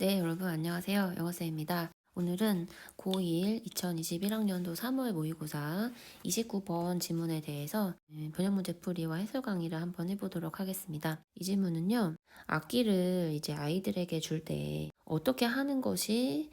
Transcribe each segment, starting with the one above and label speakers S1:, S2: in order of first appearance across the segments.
S1: 네, 여러분 안녕하세요. 영어쌤입니다. 오늘은 고1 2021학년도 3월 모의고사 29번 지문에 대해서 번역 문제 풀이와 해설 강의를 한번 해보도록 하겠습니다. 이 지문은요, 악기를 이제 아이들에게 줄 때 어떻게 하는 것이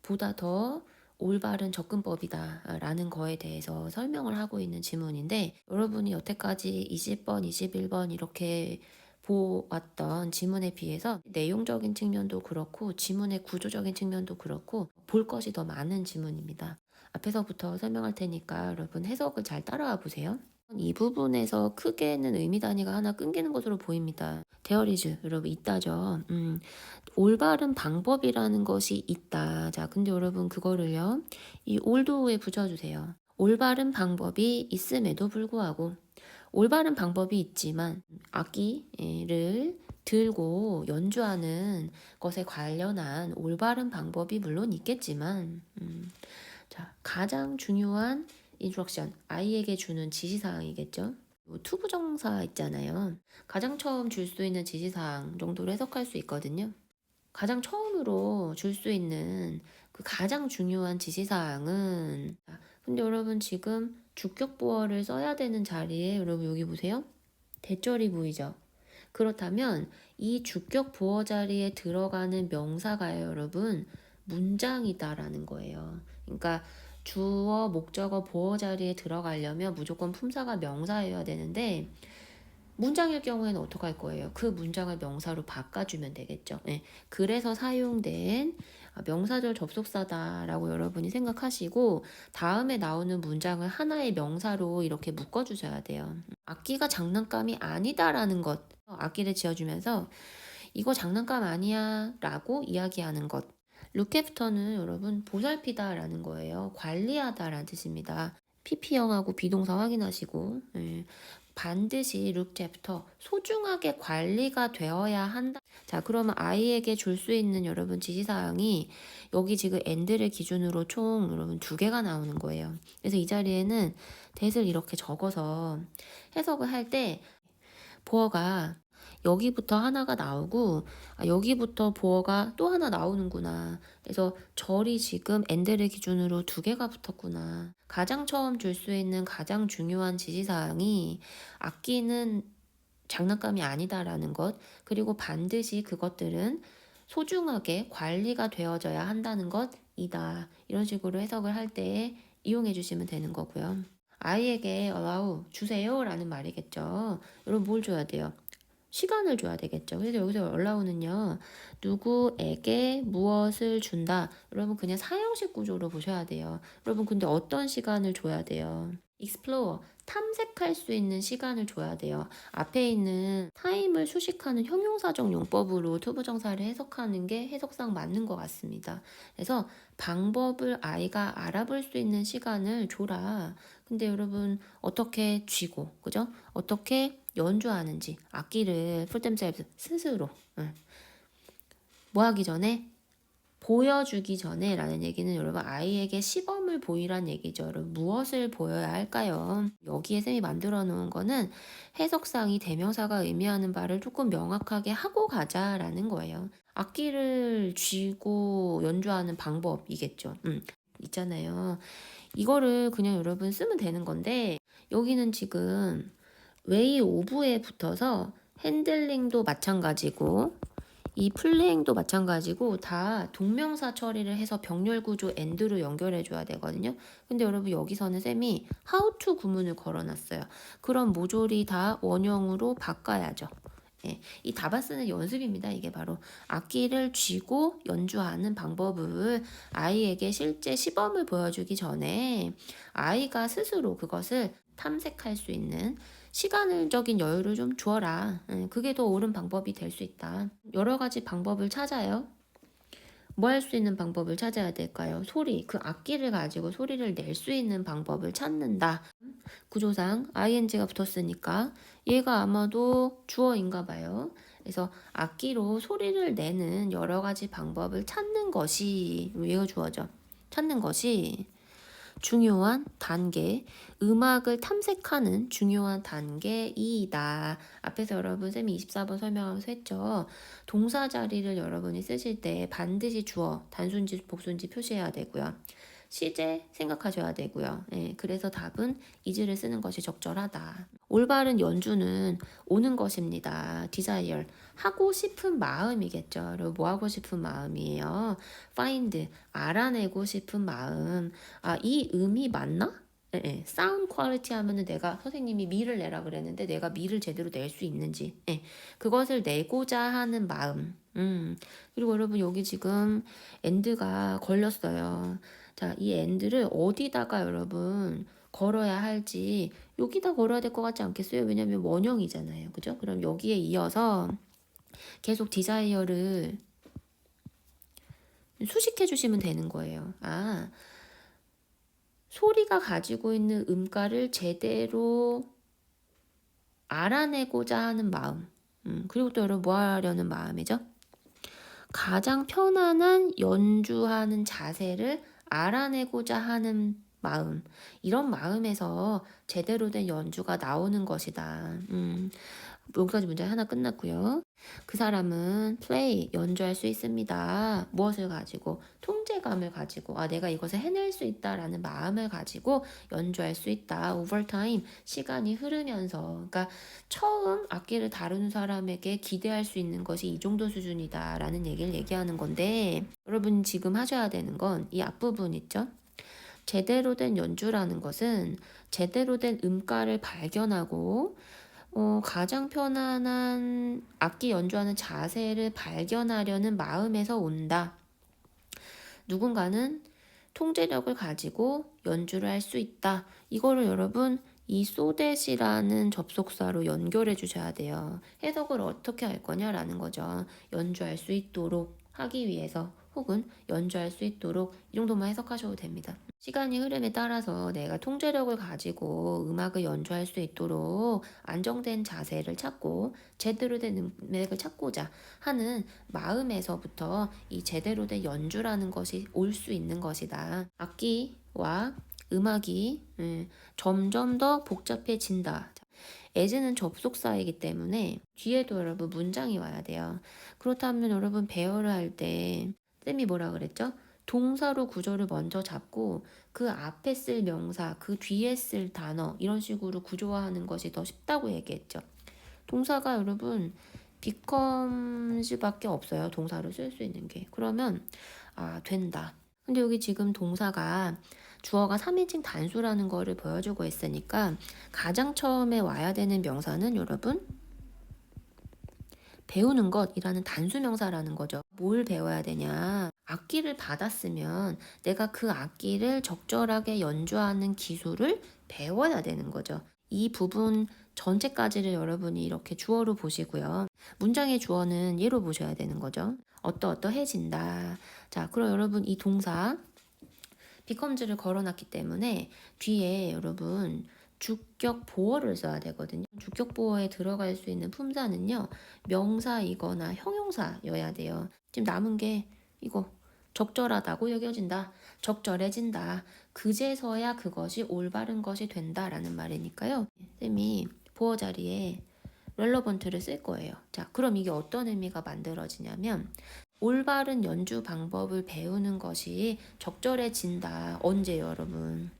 S1: 보다 더 올바른 접근법이다 라는 거에 대해서 설명을 하고 있는 지문인데, 여러분이 여태까지 20번, 21번 이렇게 보았던 지문에 비해서 내용적인 측면도 그렇고 지문의 구조적인 측면도 그렇고 볼 것이 더 많은 지문입니다. 앞에서부터 설명할 테니까 여러분 해석을 잘 따라와 보세요. 이 부분에서 크게는 의미 단위가 하나 끊기는 것으로 보입니다. 데어리즈 여러분 있다죠. 올바른 방법이라는 것이 있다. 자, 근데 여러분 그거를요, 이 올도에 붙여주세요. 올바른 방법이 있음에도 불구하고 올바른 방법이 있지만 악기를 들고 연주하는 것에 관련한 올바른 방법이 물론 있겠지만 자, 가장 중요한 인스트럭션, 아이에게 주는 지시사항이겠죠. 투부정사 있잖아요. 가장 처음 줄 수 있는 지시사항 정도로 해석할 수 있거든요. 가장 처음으로 줄 수 있는 그 가장 중요한 지시사항은, 근데 여러분 지금 주격보어를 써야 되는 자리에 여러분 여기 보세요. 대절이 보이죠? 그렇다면 이 주격보어 자리에 들어가는 명사가요, 여러분 문장이다라는 거예요. 그러니까 주어, 목적어, 보어 자리에 들어가려면 무조건 품사가 명사여야 되는데 문장일 경우에는 어떻게 할 거예요? 그 문장을 명사로 바꿔주면 되겠죠. 네. 그래서 사용된 명사절 접속사다라고 여러분이 생각하시고 다음에 나오는 문장을 하나의 명사로 이렇게 묶어주셔야 돼요. 악기가 장난감이 아니다라는 것, 악기를 지어주면서 이거 장난감 아니야 라고 이야기하는 것. 룩캐프터는 여러분 보살피다라는 거예요. 관리하다라는 뜻입니다. PP형하고 비동사 확인하시고 반드시 look chapter 소중하게 관리가 되어야 한다. 자, 그러면 아이에게 줄 수 있는 여러분 지시사항이 여기 지금 and를 기준으로 총 여러분 2개가 나오는 거예요. 그래서 이 자리에는 that을 이렇게 적어서 해석을 할 때 보어가 여기부터 하나가 나오고 여기부터 보어가 또 하나 나오는구나. 그래서 절이 지금 and를 기준으로 2개가 붙었구나. 가장 처음 줄 수 있는 가장 중요한 지시사항이 악기는 장난감이 아니다라는 것, 그리고 반드시 그것들은 소중하게 관리가 되어져야 한다는 것이다. 이런 식으로 해석을 할 때 이용해 주시면 되는 거고요. 아이에게 allow 주세요 라는 말이겠죠. 여러분 뭘 줘야 돼요? 시간을 줘야 되겠죠. 그래서 여기서 allow는요, 누구에게 무엇을 준다. 여러분 그냥 사형식 구조로 보셔야 돼요. 여러분 근데 어떤 시간을 줘야 돼요? explore, 탐색할 수 있는 시간을 줘야 돼요. 앞에 있는 타임을 수식하는 형용사적 용법으로 투부정사를 해석하는 게 해석상 맞는 것 같습니다. 그래서 방법을 아이가 알아볼 수 있는 시간을 줘라. 근데 여러분 어떻게 쥐고, 그죠? 어떻게 연주하는지 악기를 풀 themselves 스스로 뭐 하기 전에 보여주기 전에 라는 얘기는 여러분 아이에게 시범을 보이란 얘기죠. 여러분 무엇을 보여야 할까요? 여기에 쌤이 만들어 놓은 거는 해석상이 대명사가 의미하는 바를 조금 명확하게 하고 가자라는 거예요. 악기를 쥐고 연주하는 방법이겠죠. 있잖아요. 이거를 그냥 여러분 쓰면 되는 건데 여기는 지금 웨이 오브에 붙어서 핸들링도 마찬가지고 이 플레잉도 마찬가지고 다 동명사 처리를 해서 병렬 구조 and로 연결해 줘야 되거든요. 근데 여러분 여기서는 쌤이 how to 구문을 걸어놨어요. 그럼 모조리 다 원형으로 바꿔야죠. 예, 이 답안 쓰는 연습입니다. 이게 바로 악기를 쥐고 연주하는 방법을 아이에게 실제 시범을 보여주기 전에 아이가 스스로 그것을 탐색할 수 있는 시간적인 여유를 좀 주어라. 그게 더 옳은 방법이 될 수 있다. 여러 가지 방법을 찾아요. 뭐 할 수 있는 방법을 찾아야 될까요? 소리, 그 악기를 가지고 소리를 낼 수 있는 방법을 찾는다. 구조상 ing가 붙었으니까 얘가 아마도 주어인가 봐요. 그래서 악기로 소리를 내는 여러 가지 방법을 찾는 것이, 얘가 주어죠. 찾는 것이 중요한 단계, 음악을 탐색하는 중요한 단계이다. 앞에서 여러분 쌤이 24번 설명하면서 했죠. 동사 자리를 여러분이 쓰실 때 반드시 주어, 단순지, 복순지 표시해야 되고요. 시제 생각하셔야 되고요. 예, 그래서 답은 is를 쓰는 것이 적절하다. 올바른 연주는 오는 것입니다. desire, 하고 싶은 마음이겠죠. 여러분 뭐 하고 싶은 마음이에요? find, 알아내고 싶은 마음. 아, 이 음이 맞나? 예, 예. 사운드 퀄리티 하면은 내가 선생님이 미를 내라 그랬는데 내가 미를 제대로 낼 수 있는지, 예. 그것을 내고자 하는 마음. 그리고 여러분 여기 지금 엔드가 걸렸어요. 자, 이 엔드를 어디다가 여러분 걸어야 할지 여기다 걸어야 될 것 같지 않겠어요? 왜냐면 원형이잖아요. 그죠? 그럼 여기에 이어서 계속 디자이어를 수식해 주시면 되는 거예요. 아, 소리가 가지고 있는 음가를 제대로 알아내고자 하는 마음. 그리고 또 여러분 뭐 하려는 마음이죠? 가장 편안한 연주하는 자세를 알아내고자 하는 마음. 이런 마음에서 제대로 된 연주가 나오는 것이다. 여기까지 문제 하나 끝났고요. 그 사람은 play, 연주할 수 있습니다. 무엇을 가지고? 통제감을 가지고, 아, 내가 이것을 해낼 수 있다라는 마음을 가지고 연주할 수 있다. over time, 시간이 흐르면서. 그러니까 처음 악기를 다루는 사람에게 기대할 수 있는 것이 이 정도 수준이다라는 얘기를 얘기하는 건데, 여러분 지금 하셔야 되는 건 이 앞부분 있죠? 제대로 된 연주라는 것은 제대로 된 음가를 발견하고 가장 편안한 악기 연주하는 자세를 발견하려는 마음에서 온다. 누군가는 통제력을 가지고 연주를 할 수 있다. 이거를 여러분 이 소댓이라는 접속사로 연결해 주셔야 돼요. 해석을 어떻게 할 거냐라는 거죠. 연주할 수 있도록 하기 위해서 혹은 연주할 수 있도록 이 정도만 해석하셔도 됩니다. 시간이 흐름에 따라서 내가 통제력을 가지고 음악을 연주할 수 있도록 안정된 자세를 찾고 제대로 된 음악을 찾고자 하는 마음에서부터 이 제대로 된 연주라는 것이 올 수 있는 것이다. 악기와 음악이 점점 더 복잡해진다. as는 접속사이기 때문에 뒤에도 여러분 문장이 와야 돼요. 그렇다면 여러분 배열을 할 때 쌤이 뭐라 그랬죠? 동사로 구조를 먼저 잡고 그 앞에 쓸 명사, 그 뒤에 쓸 단어 이런 식으로 구조화하는 것이 더 쉽다고 얘기했죠. 동사가 여러분 becomes밖에 없어요. 동사로 쓸 수 있는 게. 그러면 아, 된다. 근데 여기 지금 동사가 주어가 3인칭 단수라는 거를 보여주고 있으니까 가장 처음에 와야 되는 명사는 여러분 배우는 것이라는 단수 명사라는 거죠. 뭘 배워야 되냐? 악기를 받았으면 내가 그 악기를 적절하게 연주하는 기술을 배워야 되는 거죠. 이 부분 전체까지를 여러분이 이렇게 주어로 보시고요. 문장의 주어는 얘로 보셔야 되는 거죠. 어떠어떠해진다. 자, 그럼 여러분 이 동사 becomes를 걸어놨기 때문에 뒤에 여러분 주격 보어를 써야 되거든요. 주격 보어에 들어갈 수 있는 품사는요. 명사이거나 형용사여야 돼요. 지금 남은 게 이거 적절하다고 여겨진다. 적절해진다. 그제서야 그것이 올바른 것이 된다라는 말이니까요. 쌤이 보어 자리에 relevant를 쓸 거예요. 자, 그럼 이게 어떤 의미가 만들어지냐면 올바른 연주 방법을 배우는 것이 적절해진다. 언제요, 여러분?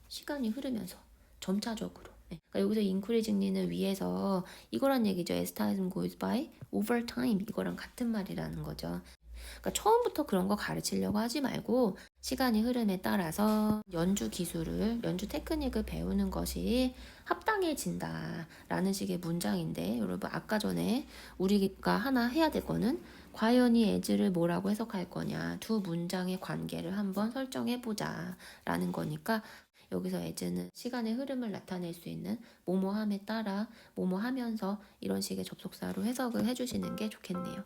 S1: 시간이 흐르면서 점차적으로. 네. 그러니까 여기서 increasingly는 위에서 이거란 얘기죠. As time goes by, over time 이거랑 같은 말이라는 거죠. 그러니까 처음부터 그런 거 가르치려고 하지 말고 시간이 흐름에 따라서 연주 기술을, 연주 테크닉을 배우는 것이 합당해진다라는 식의 문장인데 여러분 아까 전에 우리가 하나 해야 될 거는 과연 이 as를 뭐라고 해석할 거냐 두 문장의 관계를 한번 설정해 보자 라는 거니까 여기서 as는 시간의 흐름을 나타낼 수 있는 뭐뭐함에 따라 뭐뭐하면서 이런 식의 접속사로 해석을 해주시는 게 좋겠네요.